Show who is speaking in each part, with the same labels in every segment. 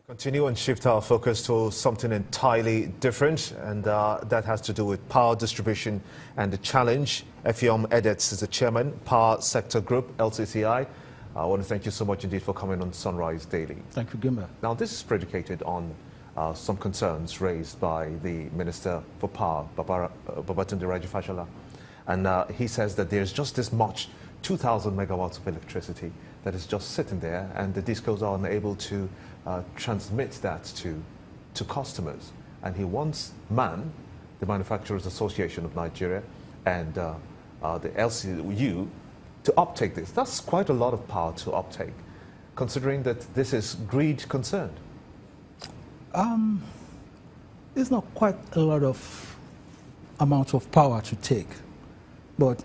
Speaker 1: Continue and shift our focus to something entirely different, and that has to do with power distribution and the challenge. Edet is the chairman, Power Sector Group, LCCI. I want to thank you so much indeed for coming on Sunrise Daily.
Speaker 2: Thank you, Gimba.
Speaker 1: Now, this is predicated on some concerns raised by the Minister for Power, Babatunde Raji-Fashola. And he says that there's just this much, 2,000 megawatts of electricity that is just sitting there, and the discos are unable to transmit that to customers. And he wants MAN, the Manufacturers Association of Nigeria, and the LCU to uptake this. That's quite a lot of power to uptake, considering that this is greed concerned.
Speaker 2: It's not quite a lot of amount of power to take, but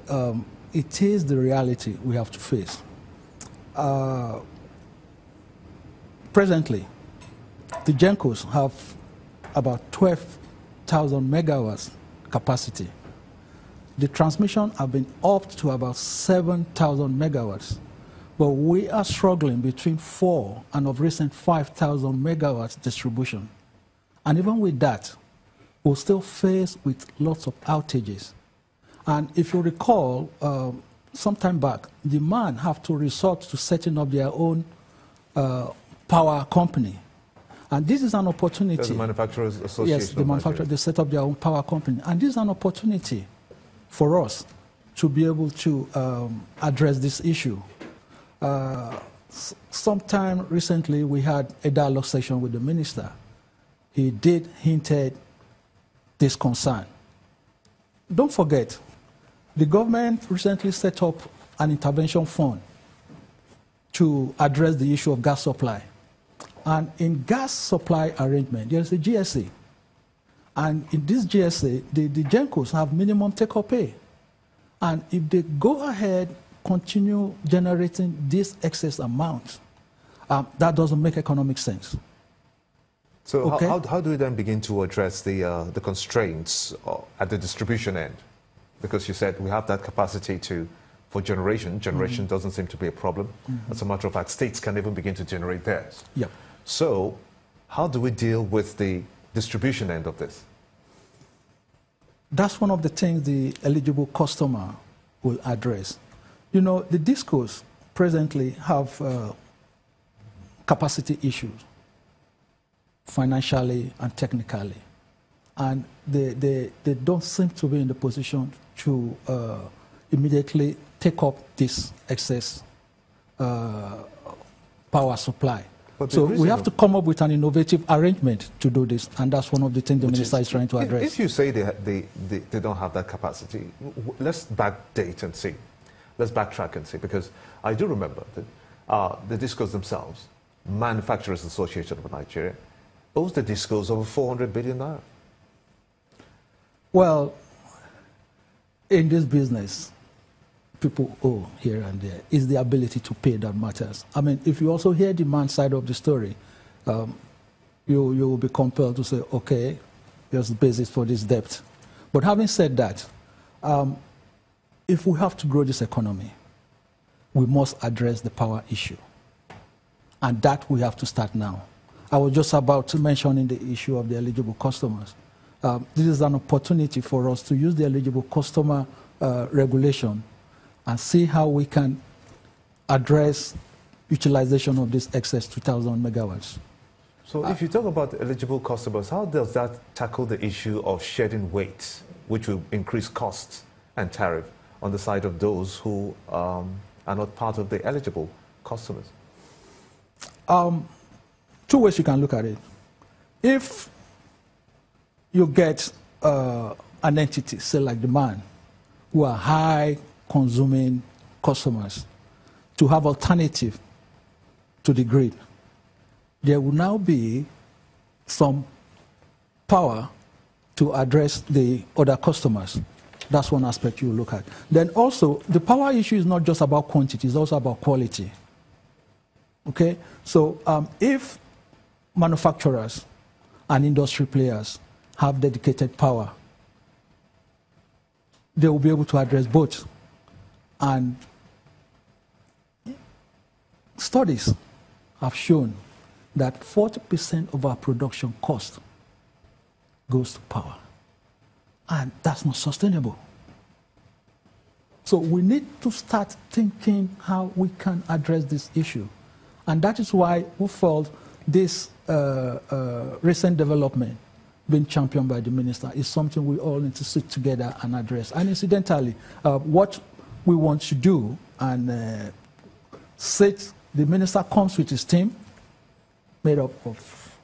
Speaker 2: it is the reality we have to face. Presently, the GENCOs have about 12,000 megawatts capacity. The transmission have been upped to about 7,000 megawatts, but we are struggling between 4 and of recent 5,000 megawatts distribution. And even with that, we're still faced with lots of outages. And if you recall, some time back, the MAN have to resort to setting up their own power company. And this is an opportunity.
Speaker 1: There's the Manufacturers Association.
Speaker 2: Yes, the manufacturers, they set up their own power company. And this is an opportunity for us to be able to address this issue. Sometime recently, we had a dialogue session with the minister. He did hinted this concern. Don't forget, the government recently set up an intervention fund to address the issue of gas supply. And in gas supply arrangement, there's a GSA. And in this GSA, the GENCOs have minimum take-up pay. And if they go ahead, continue generating this excess amount, that doesn't make economic sense.
Speaker 1: So
Speaker 2: okay?
Speaker 1: how do we then begin to address the constraints at the distribution end? Because you said we have that capacity for generation. Generation doesn't seem to be a problem. As a matter of fact, states can even begin to generate theirs.
Speaker 2: Yep.
Speaker 1: So how do we deal with the distribution end of this?
Speaker 2: That's one of the things the eligible customer will address. You know, the DISCOs presently have capacity issues, financially and technically. And they don't seem to be in the position to immediately take up this excess power supply. So we have to come up with an innovative arrangement to do this, and that's one of the things the minister is trying to address.
Speaker 1: If you say they don't have that capacity, let's backdate and see. Let's backtrack and see, because I do remember that the DISCOs themselves, Manufacturers Association of Nigeria, owes the DISCOs over 400 billion naira.
Speaker 2: Well, in this business, people owe here and there. It's the ability to pay that matters. I mean, if you also hear the demand side of the story, you will be compelled to say, okay, there's the basis for this debt. But having said that, if we have to grow this economy, we must address the power issue. And that we have to start now. I was just about to mention the issue of the eligible customers. This is an opportunity for us to use the eligible customer regulation and see how we can address utilization of this excess 2,000 megawatts.
Speaker 1: So if you talk about eligible customers, how does that tackle the issue of shedding weight, which will increase costs and tariff on the side of those who are not part of the eligible customers?
Speaker 2: Two ways you can look at it. If you get an entity, say like the MAN, who are high consuming customers, to have alternative to the grid, there will now be some power to address the other customers. That's one aspect you look at. Then also, the power issue is not just about quantity, it's also about quality. Okay? So if manufacturers and industry players have dedicated power, they will be able to address both. And studies have shown that 40% of our production cost goes to power. And that's not sustainable. So we need to start thinking how we can address this issue. And that is why we felt this recent development being championed by the minister is something we all need to sit together and address. And incidentally, what we want to do and the minister comes with his team made up of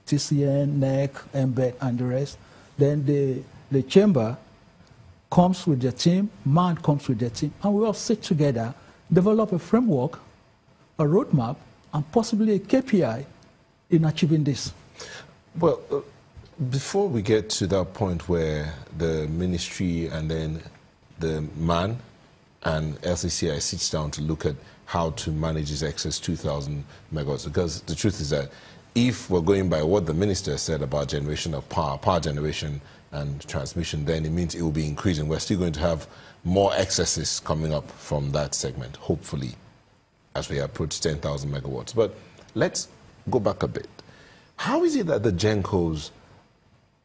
Speaker 2: TCN, NEC, Edet, and the rest. Then the chamber comes with their team, MAN comes with their team, and we all sit together, develop a framework, a roadmap, and possibly a KPI in achieving this.
Speaker 3: Well, before we get to that point where the ministry and then the MAN and LCCI sits down to look at how to manage this excess 2,000 megawatts, because the truth is that if we're going by what the minister said about generation of power generation and transmission, then it means it will be increasing. We're still going to have more excesses coming up from that segment, hopefully, as we approach 10,000 megawatts. But let's go back a bit. How is it that the GenCos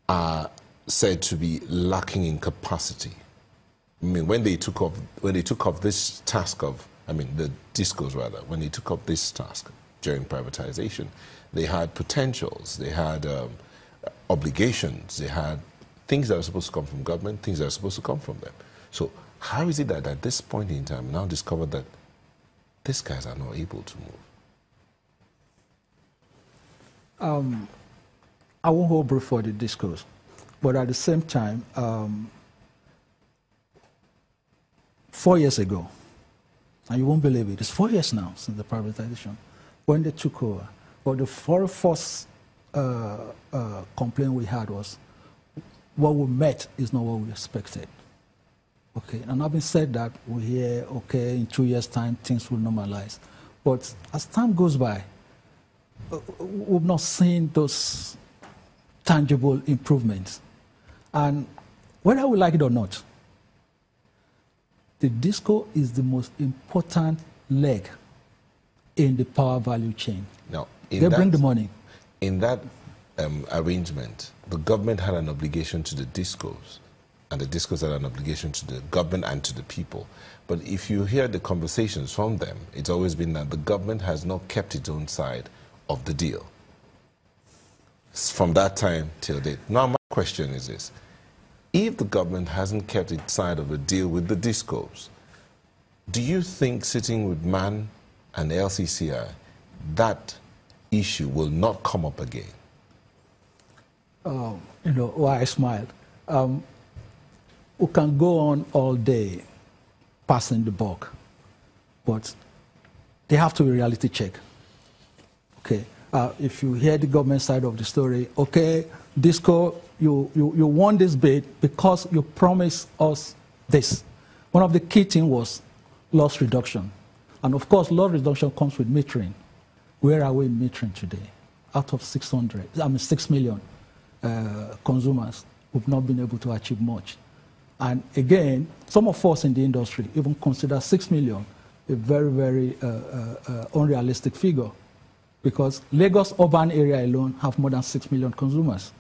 Speaker 3: are said to be lacking in capacity? I mean, when they took up this task of, I mean, the DISCOs rather, when they took up this task during privatization, they had potentials, they had obligations, they had things that are supposed to come from government, things that are supposed to come from them. So how is it that at this point in time, we now discover that these guys are not able to move?
Speaker 2: I won't hold brief for the DISCOs, but at the same time, 4 years ago, and you won't believe it, it's 4 years now since the privatization, when they took over, well, the very first complaint we had was, what we met is not what we expected. Okay, and having said that, we hear, okay, in 2 years' time, things will normalize. But as time goes by, we've not seen those tangible improvements. And whether we like it or not, the DISCO is the most important leg in the power value chain.
Speaker 3: Now,
Speaker 2: they bring the money.
Speaker 3: In that arrangement, the government had an obligation to the DISCOs, and the DISCOs had an obligation to the government and to the people. But if you hear the conversations from them, it's always been that the government has not kept its own side of the deal from that time till date. Now, my question is this. If the government hasn't kept its side of the deal with the DISCOs, do you think sitting with MAN and LCCI, that issue will not come up again?
Speaker 2: You know, why I smiled. We can go on all day passing the buck, but they have to be reality check. Okay, if you hear the government side of the story, okay, DISCO, you won this bid because you promised us this. One of the key things was loss reduction. And of course, loss reduction comes with metering. Where are we in metering today? Out of 6 million consumers, we've not been able to achieve much. And again, some of us in the industry even consider 6 million a very, very unrealistic figure, because Lagos urban area alone have more than 6 million consumers.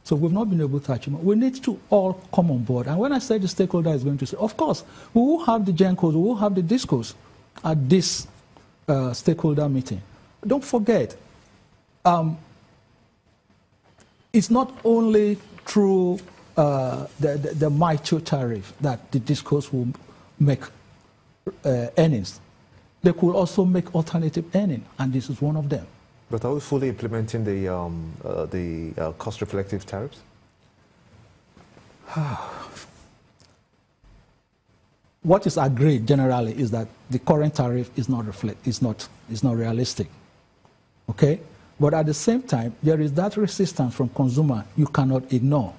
Speaker 2: So we've not been able to achieve. We need to all come on board. And when I say the stakeholder is going to say, of course, we will have the GenCos, we will have the DISCOs at this stakeholder meeting. Don't forget, it's not only through the MITO tariff that the DISCOs will make earnings. They could also make alternative earning, and this is one of them.
Speaker 1: But are we fully implementing the cost-reflective tariffs?
Speaker 2: What is agreed generally is that the current tariff is not realistic. Okay, but at the same time, there is that resistance from consumer you cannot ignore.